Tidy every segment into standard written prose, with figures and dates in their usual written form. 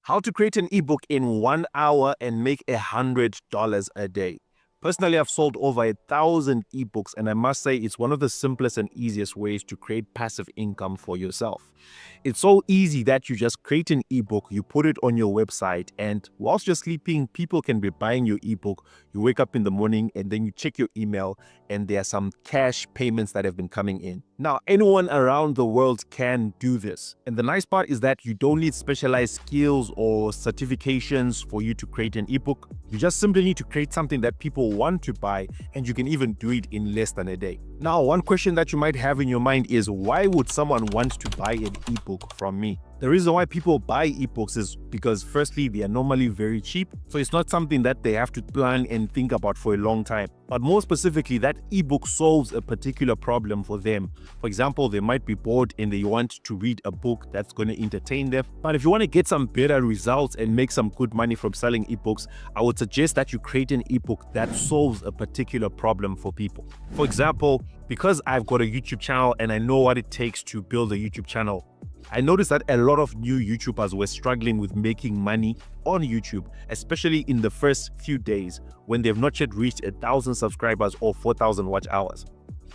How to create an ebook in 1 hour and make $100 a day. Personally, I've sold over 1,000 ebooks, and I must say it's one of the simplest and easiest ways to create passive income for yourself. It's so easy that you just create an ebook, you put it on your website, and whilst you're sleeping, people can be buying your ebook. You wake up in the morning and then you check your email, and there are some cash payments that have been coming in. Now, anyone around the world can do this. And the nice part is that you don't need specialized skills or certifications for you to create an ebook. You just simply need to create something that people want to buy, and you can even do it in less than a day. Now, one question that you might have in your mind is, why would someone want to buy an ebook from me? The reason why people buy ebooks is because firstly, they are normally very cheap. So it's not something that they have to plan and think about for a long time. But more specifically, that ebook solves a particular problem for them. For example, they might be bored and they want to read a book that's going to entertain them. But if you want to get some better results and make some good money from selling ebooks, I would suggest that you create an ebook that solves a particular problem for people. For example, because I've got a YouTube channel and I know what it takes to build a YouTube channel, I noticed that a lot of new YouTubers were struggling with making money on YouTube, especially in the first few days when they've not yet reached 1,000 subscribers or 4,000 watch hours.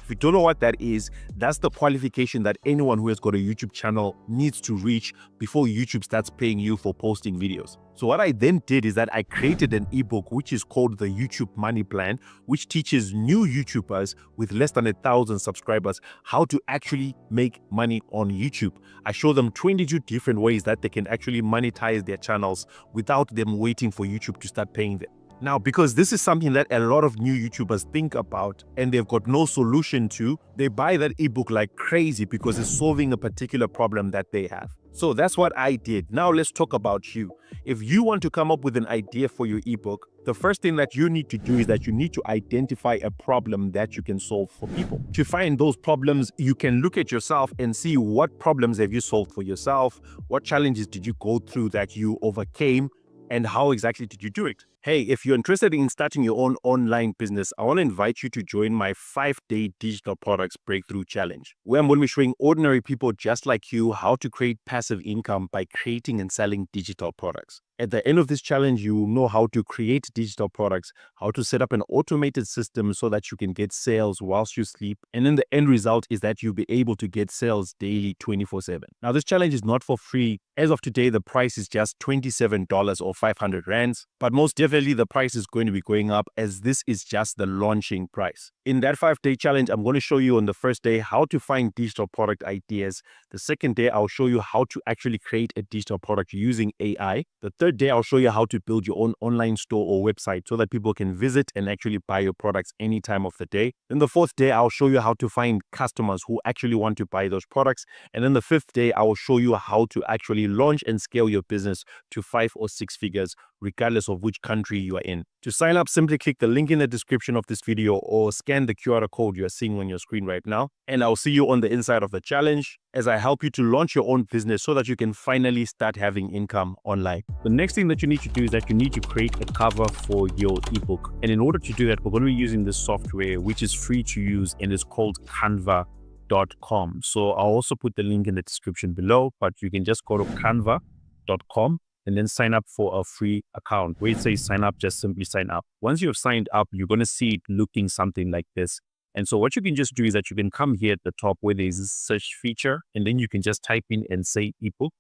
If you don't know what that is, that's the qualification that anyone who has got a YouTube channel needs to reach before YouTube starts paying you for posting videos. So what I then did is that I created an ebook which is called the YouTube Money Plan, which teaches new YouTubers with less than 1,000 subscribers how to actually make money on YouTube. I show them 22 different ways that they can actually monetize their channels without them waiting for YouTube to start paying them. Now, because this is something that a lot of new YouTubers think about and they've got no solution to, they buy that ebook like crazy because it's solving a particular problem that they have. So that's what I did. Now let's talk about you. If you want to come up with an idea for your ebook, the first thing that you need to do is that you need to identify a problem that you can solve for people. To find those problems, you can look at yourself and see what problems have you solved for yourself, what challenges did you go through that you overcame, and how exactly did you do it? Hey, if you're interested in starting your own online business, I want to invite you to join my 5-day digital products breakthrough challenge, where I'm going to be showing ordinary people just like you how to create passive income by creating and selling digital products. At the end of this challenge, you will know how to create digital products, how to set up an automated system so that you can get sales whilst you sleep. And then the end result is that you'll be able to get sales daily 24/7. Now, this challenge is not for free. As of today, the price is just $27 or 500 rands, but most definitely the price is going to be going up as this is just the launching price. In that 5-day challenge, I'm going to show you on the first day how to find digital product ideas. The second day, I'll show you how to actually create a digital product using AI. The third day, I'll show you how to build your own online store or website so that people can visit and actually buy your products any time of the day. Then the fourth day, I'll show you how to find customers who actually want to buy those products. And then the fifth day, I will show you how to actually launch and scale your business to 5 or 6 figures, regardless of which country you are in. To sign up, simply click the link in the description of this video or scan the QR code you are seeing on your screen right now. And I'll see you on the inside of the challenge as I help you to launch your own business so that you can finally start having income online. The next thing that you need to do is that you need to create a cover for your ebook. And in order to do that, we're going to be using this software, which is free to use, and it's called Canva.com. So I'll also put the link in the description below, but you can just go to Canva.com and then sign up for a free account. Where it says sign up, just simply sign up. Once you have signed up, you're going to see it looking something like this. And so what you can just do is that you can come here at the top where there's this search feature, and then you can just type in and say ebook.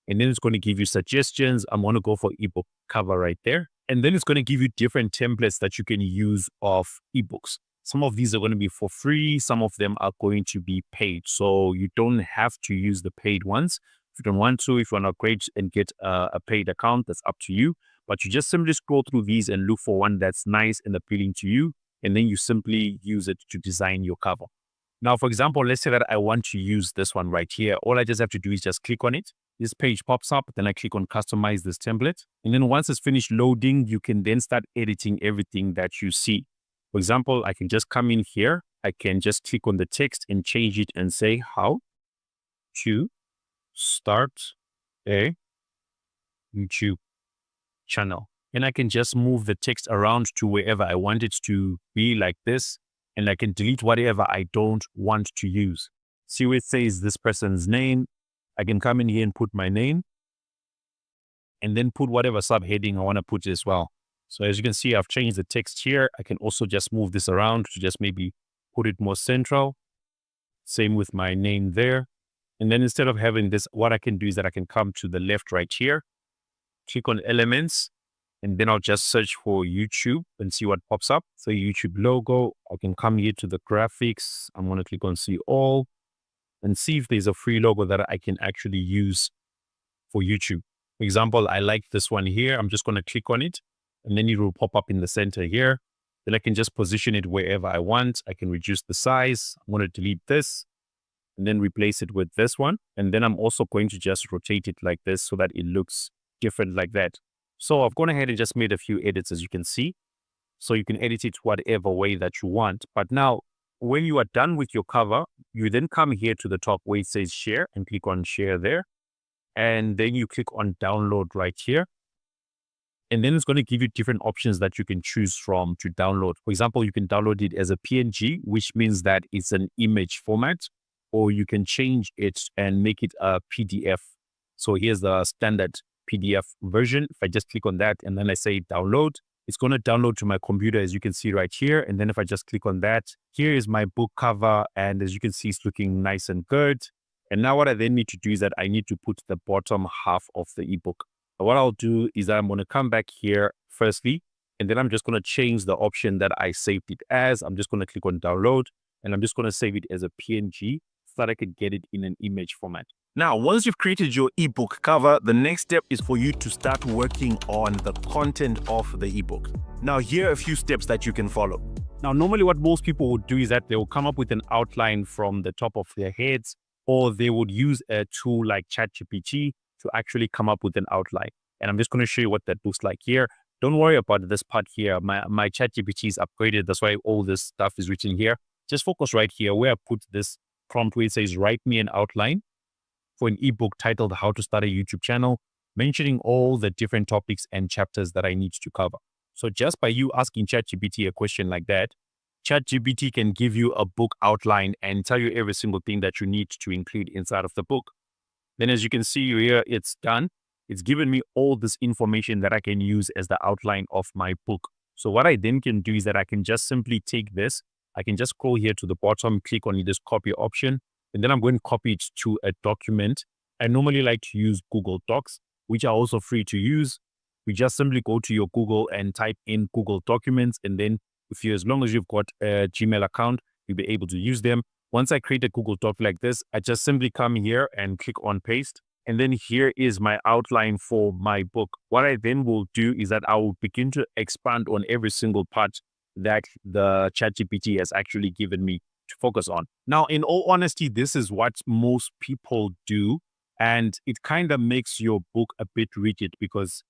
And then it's going to give you suggestions. I'm going to go for ebook cover right there. And then it's going to give you different templates that you can use of ebooks. Some of these are going to be for free. Some of them are going to be paid. So you don't have to use the paid ones. If you don't want to, if you want to upgrade and get a paid account, that's up to you. But you just simply scroll through these and look for one that's nice and appealing to you. And then you simply use it to design your cover. Now, for example, let's say that I want to use this one right here. All I just have to do is just click on it. This page pops up. Then I click on customize this template. And then once it's finished loading, you can then start editing everything that you see. For example, I can just come in here. I can just click on the text and change it and say how to start a YouTube channel. And I can just move the text around to wherever I want it to be like this. And I can delete whatever I don't want to use. See where it says this person's name. I can come in here and put my name. and then put whatever subheading I want to put as well. So as you can see, I've changed the text here. I can also just move this around to just maybe put it more central. Same with my name there. And then instead of having this, what I can do is that I can come to the left right here, click on elements, and then I'll just search for YouTube and see what pops up. So YouTube logo, I can come here to the graphics. I'm going to click on see all and see if there's a free logo that I can actually use for YouTube. For example, I like this one here. I'm just going to click on it and then it will pop up in the center here. Then I can just position it wherever I want. I can reduce the size. I'm going to delete this and then replace it with this one. And then I'm also going to just rotate it like this so that it looks different like that. So I've gone ahead and just made a few edits, as you can see. So you can edit it whatever way that you want. But now when you are done with your cover, you then come here to the top where it says share and click on share there. And then you click on download right here. And then it's going to give you different options that you can choose from to download. For example, you can download it as a PNG, which means that it's an image format, or you can change it and make it a PDF. So here's the standard PDF version. If I just click on that and then I say download, it's going to download to my computer, as you can see right here. And then if I just click on that, here is my book cover. And as you can see, it's looking nice and good. And now what I then need to do is that I need to put the bottom half of the ebook. What I'll do is that I'm going to come back here firstly, and then I'm just going to change the option that I saved it as. I'm just going to click on download, and I'm just going to save it as a PNG so that I can get it in an image format. Now, once you've created your ebook cover, the next step is for you to start working on the content of the ebook. Now, here are a few steps that you can follow. Now, normally what most people would do is that they will come up with an outline from the top of their heads, or they would use a tool like ChatGPT to actually come up with an outline. And I'm just going to show you what that looks like here. Don't worry about this part here. My ChatGPT is upgraded. That's why all this stuff is written here. Just focus right here where I put this prompt where it says, write me an outline for an ebook titled How to Start a YouTube Channel, mentioning all the different topics and chapters that I need to cover. So just by you asking ChatGPT a question like that, ChatGPT can give you a book outline and tell you every single thing that you need to include inside of the book. Then as you can see here, it's done. It's given me all this information that I can use as the outline of my book. So what I then can do is that I can just simply take this. I can just scroll here to the bottom, click on this copy option, and then I'm going to copy it to a document. I normally like to use Google Docs, which are also free to use. We just simply go to your Google and type in Google Documents. And then as long as you've got a Gmail account, you'll be able to use them. Once I create a Google Doc like this, I just simply come here and click on paste. And then here is my outline for my book. What I then will do is that I will begin to expand on every single part that the ChatGPT has actually given me to focus on. Now, in all honesty, this is what most people do. And it kind of makes your book a bit rigid because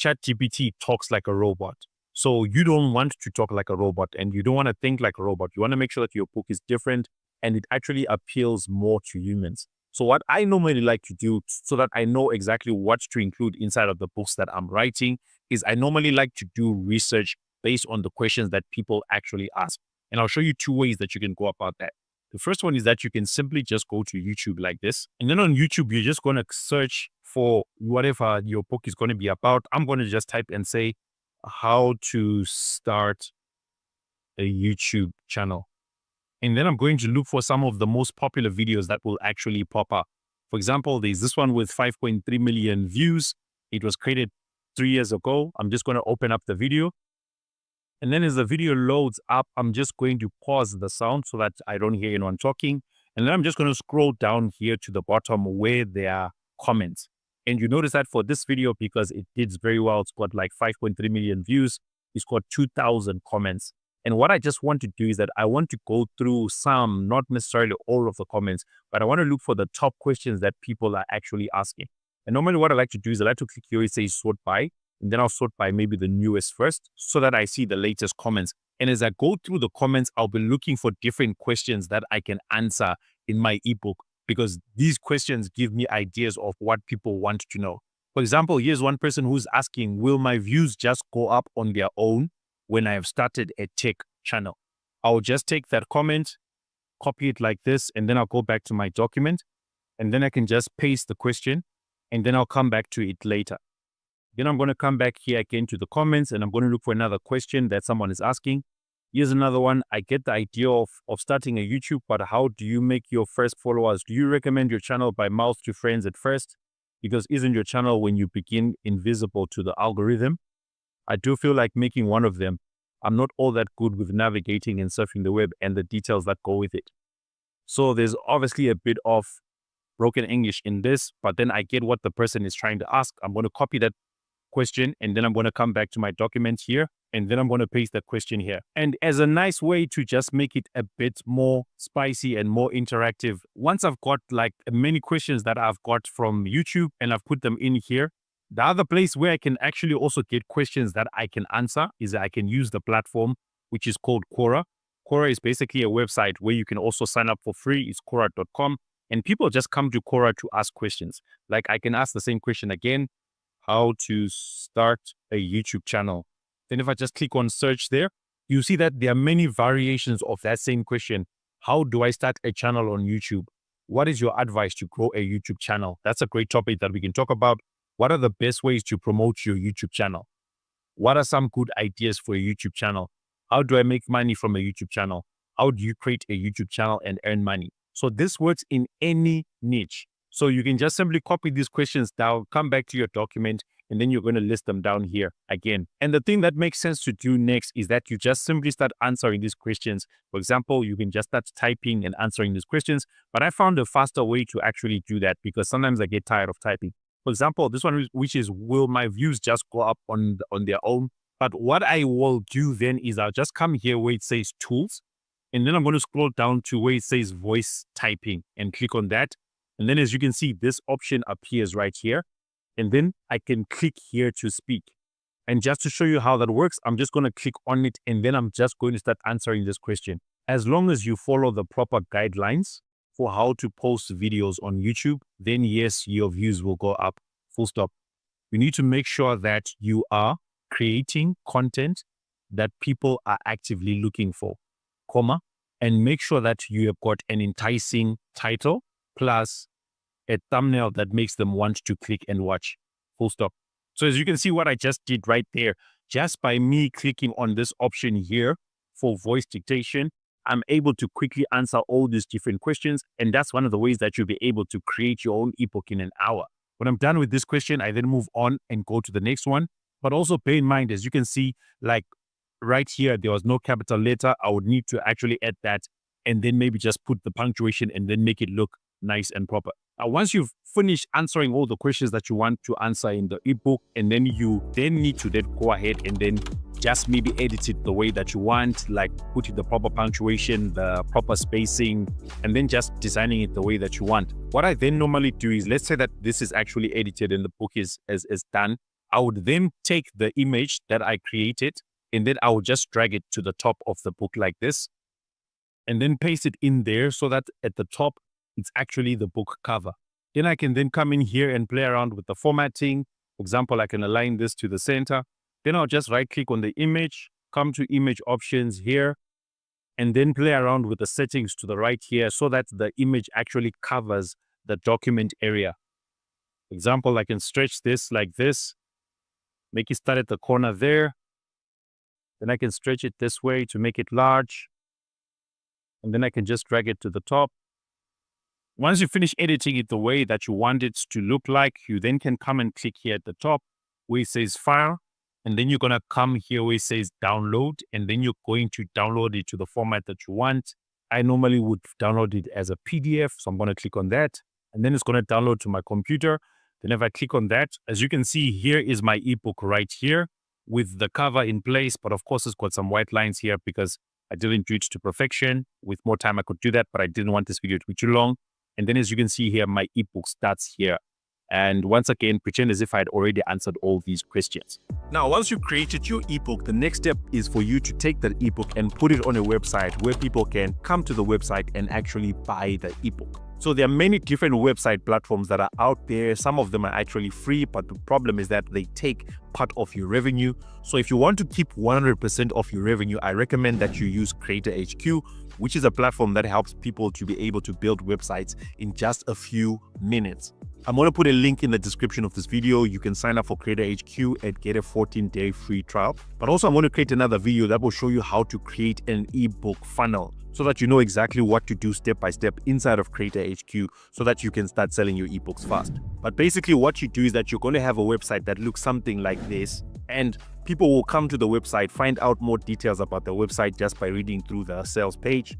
ChatGPT talks like a robot. So you don't want to talk like a robot and you don't want to think like a robot. You want to make sure that your book is different and it actually appeals more to humans. So what I normally like to do so that I know exactly what to include inside of the books that I'm writing is I normally like to do research based on the questions that people actually ask. And I'll show you two ways that you can go about that. The first one is that you can simply just go to YouTube like this. And then on YouTube, you're just going to search for whatever your book is going to be about. I'm going to just type and say how to start a YouTube channel. And then I'm going to look for some of the most popular videos that will actually pop up. For example, there's this one with 5.3 million views. It was created 3 years ago. I'm just going to open up the video. And then as the video loads up, I'm just going to pause the sound so that I don't hear anyone talking. And then I'm just going to scroll down here to the bottom where there are comments. And you notice that for this video, because it did very well, it's got like 5.3 million views. It's got 2,000 comments. And what I just want to do is that I want to go through some, not necessarily all of the comments, but I want to look for the top questions that people are actually asking. And normally what I like to do is I like to click here, it says sort by, and then I'll sort by maybe the newest first so that I see the latest comments. And as I go through the comments, I'll be looking for different questions that I can answer in my ebook because these questions give me ideas of what people want to know. For example, here's one person who's asking, will my views just go up on their own when I have started a tech channel? I'll just take that comment, copy it like this, and then I'll go back to my document, and then I can just paste the question, and then I'll come back to it later. Then I'm going to come back here again to the comments and I'm going to look for another question that someone is asking. Here's another one. I get the idea of starting a YouTube, but how do you make your first followers? Do you recommend your channel by mouth to friends at first? Because isn't your channel when you begin invisible to the algorithm? I do feel like making one of them. I'm not all that good with navigating and surfing the web and the details that go with it. So there's obviously a bit of broken English in this, but then I get what the person is trying to ask. I'm going to copy that question and then I'm going to come back to my document here and then I'm going to paste that question here. And as a nice way to just make it a bit more spicy and more interactive, once I've got like many questions that I've got from YouTube and I've put them in here, the other place where I can actually also get questions that I can answer is I can use the platform which is called Quora. Quora is basically a website where you can also sign up for free. It's Quora.com. And people just come to Quora to ask questions. Like I can ask the same question again, how to start a YouTube channel. Then if I just click on search there, you see that there are many variations of that same question. How do I start a channel on YouTube? What is your advice to grow a YouTube channel? That's a great topic that we can talk about. What are the best ways to promote your YouTube channel? What are some good ideas for a YouTube channel? How do I make money from a YouTube channel? How do you create a YouTube channel and earn money? So this works in any niche. So you can just simply copy these questions down, come back to your document, and then you're going to list them down here again. And the thing that makes sense to do next is that you just simply start answering these questions. For example, you can just start typing and answering these questions. But I found a faster way to actually do that because sometimes I get tired of typing. For example, this one, which is, will my views just go up on their own? But what I will do then is I'll just come here where it says tools. And then I'm going to scroll down to where it says voice typing and click on that. And then as you can see, this option appears right here. And then I can click here to speak. And just to show you how that works, I'm just going to click on it. And then I'm just going to start answering this question. As long as you follow the proper guidelines for how to post videos on YouTube, then yes, your views will go up. Full stop. You need to make sure that you are creating content that people are actively looking for, comma, and make sure that you have got an enticing title plus a thumbnail that makes them want to click and watch. Full stop. So as you can see what I just did right there, just by me clicking on this option here for voice dictation, I'm able to quickly answer all these different questions. And that's one of the ways that you'll be able to create your own ebook in an hour. When I'm done with this question, I then move on and go to the next one. But also bear in mind, as you can see, like right here, there was no capital letter. I would need to actually add that and then maybe just put the punctuation and then make it look nice and proper. Now, once you've finished answering all the questions that you want to answer in the ebook, and then you then need to then go ahead and then just maybe edit it the way that you want, like putting the proper punctuation, the proper spacing, and then just designing it the way that you want. What I then normally do is, let's say that this is actually edited and the book is done. I would then take the image that I created and then I would just drag it to the top of the book like this and then paste it in there so that at the top, it's actually the book cover. Then I can then come in here and play around with the formatting. For example, I can align this to the center. Then I'll just right click on the image, come to image options here, and then play around with the settings to the right here so that the image actually covers the document area. For example, I can stretch this like this, make it start at the corner there. Then I can stretch it this way to make it large. And then I can just drag it to the top. Once you finish editing it the way that you want it to look like, you then can come and click here at the top where it says file. And then you're going to come here where it says download. And then you're going to download it to the format that you want. I normally would download it as a PDF. So I'm going to click on that. And then it's going to download to my computer. Then if I click on that, as you can see, here is my ebook right here with the cover in place. But of course, it's got some white lines here because I didn't do it to perfection. With more time, I could do that, but I didn't want this video to be too long. And then as you can see here, my ebook starts here. And once again, pretend as if I had already answered all these questions. Now, once you've created your ebook, the next step is for you to take that ebook and put it on a website where people can come to the website and actually buy the ebook. So there are many different website platforms that are out there. Some of them are actually free, but the problem is that they take part of your revenue. So if you want to keep 100% of your revenue, I recommend that you use Creator HQ, which is a platform that helps people to be able to build websites in just a few minutes. I'm going to put a link in the description of this video. You can sign up for Creator HQ and get a 14-day free trial. But also I'm going to create another video that will show you how to create an ebook funnel so that you know exactly what to do step by step inside of Creator HQ so that you can start selling your ebooks fast. But basically what you do is that you're going to have a website that looks something like this, and people will come to the website, find out more details about the website just by reading through the sales page.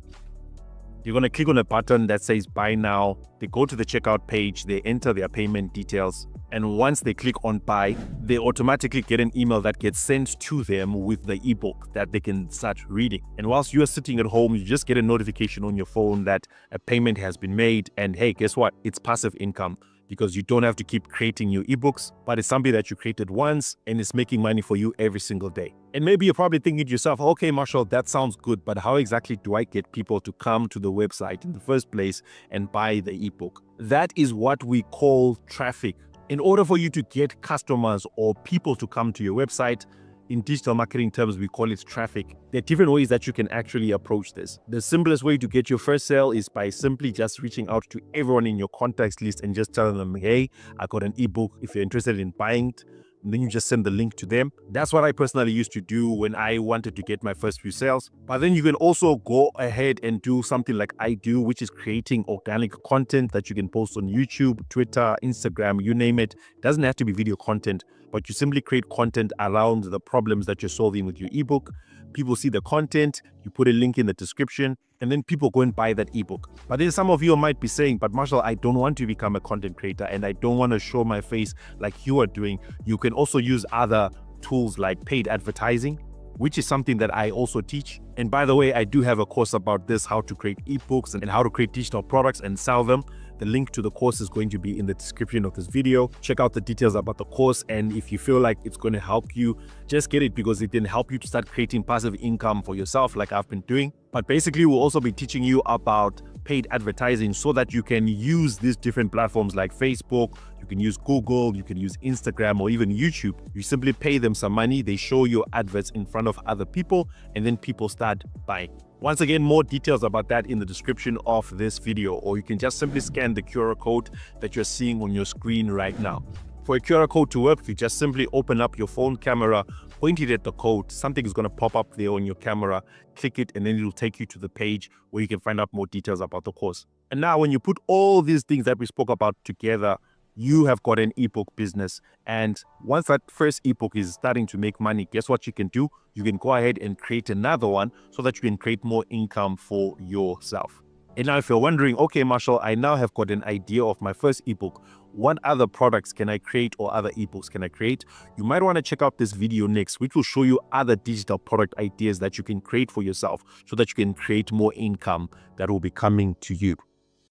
You're going to click on a button that says buy now. They go to the checkout page, they enter their payment details. And once they click on buy, they automatically get an email that gets sent to them with the ebook that they can start reading. And whilst you are sitting at home, you just get a notification on your phone that a payment has been made. And hey, guess what? It's passive income, because you don't have to keep creating new ebooks, but it's something that you created once and it's making money for you every single day. And maybe you're probably thinking to yourself, okay, Marshall, that sounds good, but how exactly do I get people to come to the website in the first place and buy the ebook? That is what we call traffic. In order for you to get customers or people to come to your website, in digital marketing terms, we call it traffic. There are different ways that you can actually approach this. The simplest way to get your first sale is by simply just reaching out to everyone in your contacts list and just telling them, hey, I got an ebook. If you're interested in buying it, and then you just send the link to them. That's what I personally used to do when I wanted to get my first few sales. But then you can also go ahead and do something like I do, which is creating organic content that you can post on YouTube, Twitter, Instagram, you name it. It doesn't have to be video content, but you simply create content around the problems that you're solving with your ebook. People see the content, you put a link in the description, and then people go and buy that ebook. But then some of you might be saying, but Marshall, I don't want to become a content creator and I don't want to show my face like you are doing. You can also use other tools like paid advertising, which is something that I also teach. And by the way, I do have a course about this, how to create ebooks and how to create digital products and sell them. The link to the course is going to be in the description of this video. Check out the details about the course, and if you feel like it's going to help you, just get it, because it can help you to start creating passive income for yourself like I've been doing. But basically, we'll also be teaching you about paid advertising so that you can use these different platforms like Facebook, you can use Google, you can use Instagram, or even YouTube. You simply pay them some money, they show your adverts in front of other people, and then people start buying. Once again, more details about that in the description of this video, or you can just simply scan the QR code that you're seeing on your screen right now. For a QR code to work, you just simply open up your phone camera, point it at the code, something is going to pop up there on your camera, click it, and then it'll take you to the page where you can find out more details about the course. And now when you put all these things that we spoke about together, you have got an ebook business. And once that first ebook is starting to make money, guess what you can do? You can go ahead and create another one so that you can create more income for yourself. And now if you're wondering, okay, Marshall, I now have got an idea of my first ebook. What other products can I create or other ebooks can I create? You might want to check out this video next, which will show you other digital product ideas that you can create for yourself so that you can create more income that will be coming to you.